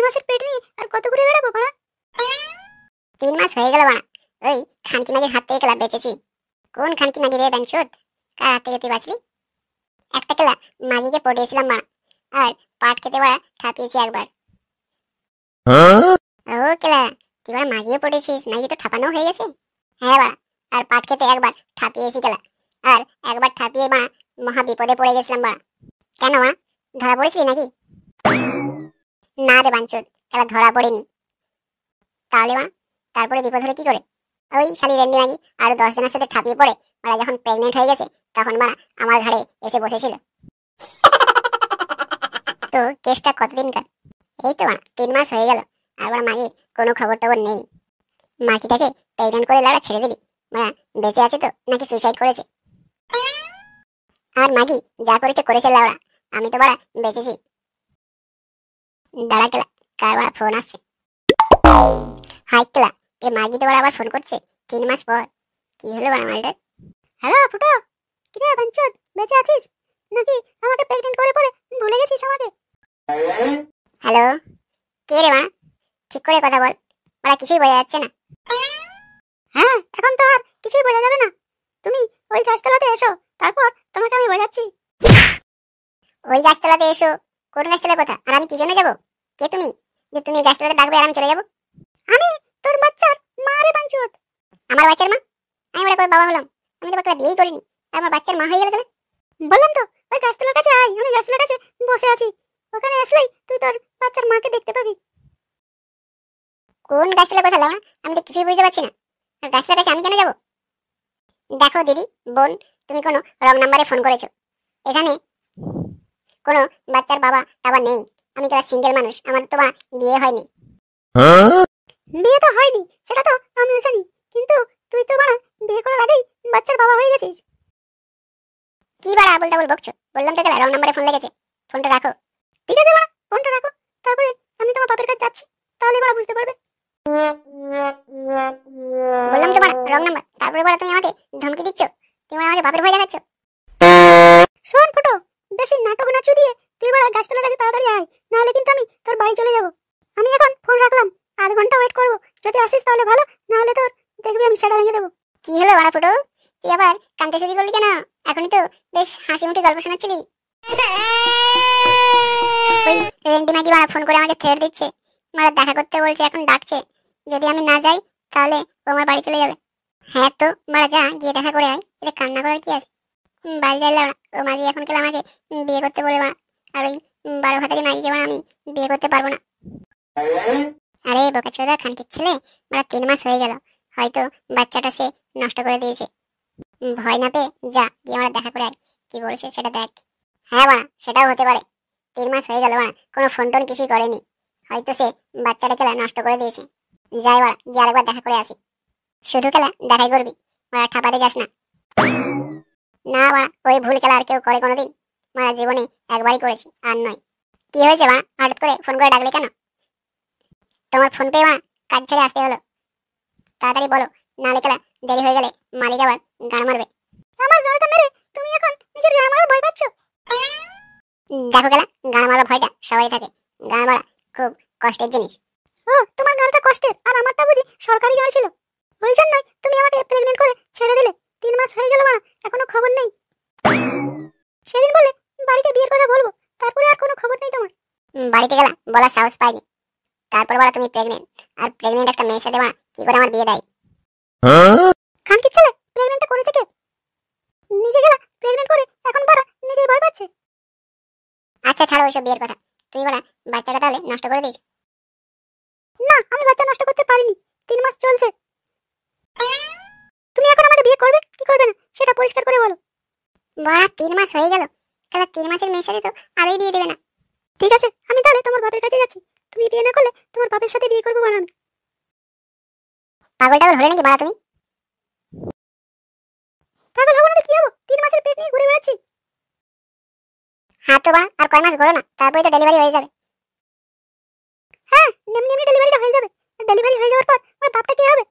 মাসের পেট নিয়ে আর কত ঘুরে বেড়াবো বাড়া? 3 মাস হয়ে গেল বাড়া। ওই খানকি মাগির হাত থেকে কেলা বেঁচেছি। কোন খানকি মাগি রে বাঞ্চোদ? কার হাত থেকে তুই বাঁচলি? একটা কেলা মাগিকে পটিয়েছিলাম বাড়া, আর পাট খেতে বাড়া ঠাপিয়েছি একবার। ও কেলা, তুই বাড়া মাগিও পটিয়েছিস? মাগি তো ঠাপানো হয়ে গেছে। হ্যাঁ বাড়া, আর পাট খেতে একবার ঠাপিয়েছি কেলা, আর একবার ঠাপিয়ে বাড়া মহা বিপদে পড়ে গেছিলাম বাড়া। কেন বাড়া, ধরা পড়েছিলি নাকি? না রে বাঞ্চোদ, কেলা ধরা পড়িনি। তাহলে বাড়া তারপরে বিপদ হলো কি করে? ওই শালি রেন্ডি মাগি আর 10 জনের সাথে ঠাপিয়ে পড়ে ওরা যখন প্রেগনেন্ট হয়ে গেছে তখন বাড়া আমার ঘাড়ে এসে বসেছিল। তো কেসটা কতদিনকার? এই তো বাড়া 3 মাস হয়ে গেল, আর বাড়া মাগির কোনো খবর টবর নেই। মাকিটাকে প্রেগনেন্ট করে লাড়া ছেড়ে দিলি? বাড়া বেঁচে আছে তো নাকি সুইসাইড করেছে? আর মাগি যা করেছে করেছে লাউড়া, আমি তো বাড়া বেঁচেছি। দাঁড়া কেলা, কার বাড়া ফোন আসছে? হাই কেলা, এ মাগি তো বাড়া আবার ফোন করছে 3 মাস পর। কি হলো বাড়া মালটার? হ্যালো ফুটো, কি রে বাঞ্চোদ, বেঁচে আছিস নাকি আমাকে প্রেগনেন্ট করে পড়ে ভুলে গেছিস আমাকে? হ্যালো, কে রে বাড়া? ঠিক করে কথা বল, বাড়া কিছুই বোঝা যাচ্ছে না। হ্যাঁ, এখন তো আর কিছুই বোঝা যাবে না। তুমি ওই গাছতলাতে এসো, তারপর তোমাকে আমি বোঝাচ্ছি। ওই গাছতলাতে এসো? কোন গাছতলার কথা? আর আমি কি জন্য যাবো? কে তুমি যে তুমি গাছতলাতে ডাকবে আর আমি চলে যাবো? আমি তোর বাচ্চার মা রে বাঞ্চোদ। আমার বাচ্চার মা? আমি ওরা করে বাবা হলাম? আমি তো বাচ্চা বিয়েই করিনি, আর আমার বাচ্চার মা হয়ে গেল কেন? বললাম তো ওই গাছতলার কাছে আয়, আমি গাছতলার কাছে বসে আছি। ওখানে আসলেই তুই তোর বাচ্চার মাকে দেখতে পাবি। কোন গাছতলার কথা লাও না, আমি তো কিছুই বুঝতে পারছি না। আর গাছতলার কাছে আমি কেন যাবো? দেখো দিদি, বোন, তুমি কোনো রং নাম্বারে ফোন করেছো। এখানে কোনো বাচ্চার বাবা টাবা নেই। আমি তো সিঙ্গেল মানুষ, আমার তো বিয়ে হয়নি। বিয়ে তো হয়নি সেটা তো আমিও জানি, কিন্তু তুই তো বাড়া বিয়ে করার আগেই বাচ্চার বাবা হয়ে গেছিস। কি বাড়া আবল তাবল বকছো? বললাম তো রং নাম্বারে ফোন লেগেছে, ফোনটা রাখো। ঠিক আছে বাড়া, ফোনটা রাখো, তারপরে আমি তোমার বাপের কাছে যাচ্ছি, তাহলে বাড়া বুঝতে পারবে। বললাম তো রং নাম্বার, তারপরে বাড়া তুমি আমাকে ধমকি দিচ্ছ, তুমি আমাকে বাপের ভয় দেখাচ্ছ। শোন ফুটো, বেশি নাটক না চুদিয়ে তুই বাড়া গাছতলার কাছে তাড়াতাড়ি আয়, নাহলে কিন্তু আমি তোর বাড়ি চলে যাব। আমি এখন ফোন রাখলাম, আধ ঘন্টা ওয়েট করবো। যদি আসিস তাহলে ভালো, নাহলে তোর দেখবি আমি সেটা ভেঙে দেবো। কি হলো বাড়া ফুটো, তুই আবার কাঁদতে শুরু করলি কেন? এখনই তো বেশ হাসি মুখে গল্প শোনাচ্ছিলি। ওই রেন্টি মাগি বাড়া ফোন করে আমাকে থ্রেট দিচ্ছে, মারা দেখা করতে বলছে, এখন ডাকছে। যদি আমি না যাই তাহলে ও আমার বাড়ি চলে যাবে। হ্যাঁ তো মারা যা, গিয়ে দেখা করে আয়, এতে কান্না করার কি আছে? বাড়ি যাইলে ও মাগি এখন কেলে আমাকে বিয়ে করতে বলে বাড়া, আর ওই 12 ভাতারি মাগিকে বাড়া আমি বিয়ে করতে পারবো না। আরে বোকাচোদা খানকির ছেলে, মারা 3 মাস হয়ে গেল, হয়তো বাচ্চাটা সে নষ্ট করে দিয়েছে। ভয় না পেয়ে যা, গিয়ে আমরা দেখা করে আয়, কি বলছে সেটা দেখ। হ্যাঁ বাড়া, সেটাও হতে পারে। 3 মাস হয়ে গেল বাড়া, কোনো ফোন টোন কিছুই করেনি, হয়তো সে বাচ্চাটা খেলা নষ্ট করে দিয়েছে। যাই বাড়া, গিয়ে আরেকবার দেখা করে আসি। শুধু খেলা দেখাই করবি, বাড়া ঠাপাতে যাস না। না বাড়া, ওই ভুল খেলা আর কেউ করে কোনোদিন? মারা জীবনে একবারই করেছি, আর নয়। কি হয়েছে বাড়া, হঠাৎ করে ফোন করে ডাকলে কেন? তোমার ফোন পেয়ে বাড়া কাজ ছেড়ে আসতে হলো। তাড়াতাড়ি বলো, নাহলে খেলা দেরি হয়ে গেলে মালিক আবার গান মারবে। আমার গাড়টা মেরে তুমি এখন নিজের গান মারার ভয় পাচ্ছ? দেখো খেলা, গান মারার ভয়টা সবাই থাকে, গান মারা খুব কষ্টের জিনিস। ও, তোমার গানটা কষ্টের আর আমারটা বুঝি সরকারি গান ছিল, ওই জন্যই তুমি আমাকে প্রেগনেন্ট করে ছেড়ে দিলে। 3 মাস হয়ে গেল মারা, এখনো খবর নেই। সেদিন বলে বাড়িতে বিয়ের কথা বলবো, তারপরে আর কোনো খবর নেই তোমার। বাড়িতে গেলা বলার সাহস পাইনি, তারপর বলা তুমি প্রেগনেন্ট, আর প্রেগনেন্ট একটা মেয়ের সাথে বাড়া কি করে আমার বিয়ে দেয়? খানকির ছেলে, প্রেগনেন্টটা করেছে কে? নিজে গেলা প্রেগনেন্ট করে, এখন বাড়া নিজেই ভয় পাচ্ছে। আচ্ছা ছাড়ো ওইসব বিয়ের কথা, তুমি বাড়া বাচ্চাটা তাহলে নষ্ট করে দিয়েছো? না, আমি বাচ্চা নষ্ট করতে পারিনি, 3 মাস চলছে। তুমি এখন আমাকে বিয়ে করবে কি করবে না সেটা পরিষ্কার করে বলো। বাড়া 3 মাস হয়ে গেল, তাহলে 3 মাসের মেয়ের সাথে তো আরোই বিয়ে দেবে না। ঠিক আছে, আমি তাহলে তোমার বাপের কাছে যাচ্ছি, তুমি বিয়ে না করলে তোমার বাপের সাথে বিয়ে করবো বাড়া আমি। পাগল টাগল হলে নাকি বাড়া তুমি? পাগল হবো না তো কি হবো, 3 মাসের পেট নিয়ে ঘুরে বেড়াচ্ছি। হ্যাঁ তো বাড়া আর কয় মাস ঘোরো না, তারপরে তো ডেলিভারি হয়ে যাবে। হ্যাঁ, এমনি ডেলিভারিটা হয়ে যাবে, ডেলিভারি হয়ে যাওয়ার পর আমার বাপটা কি হবে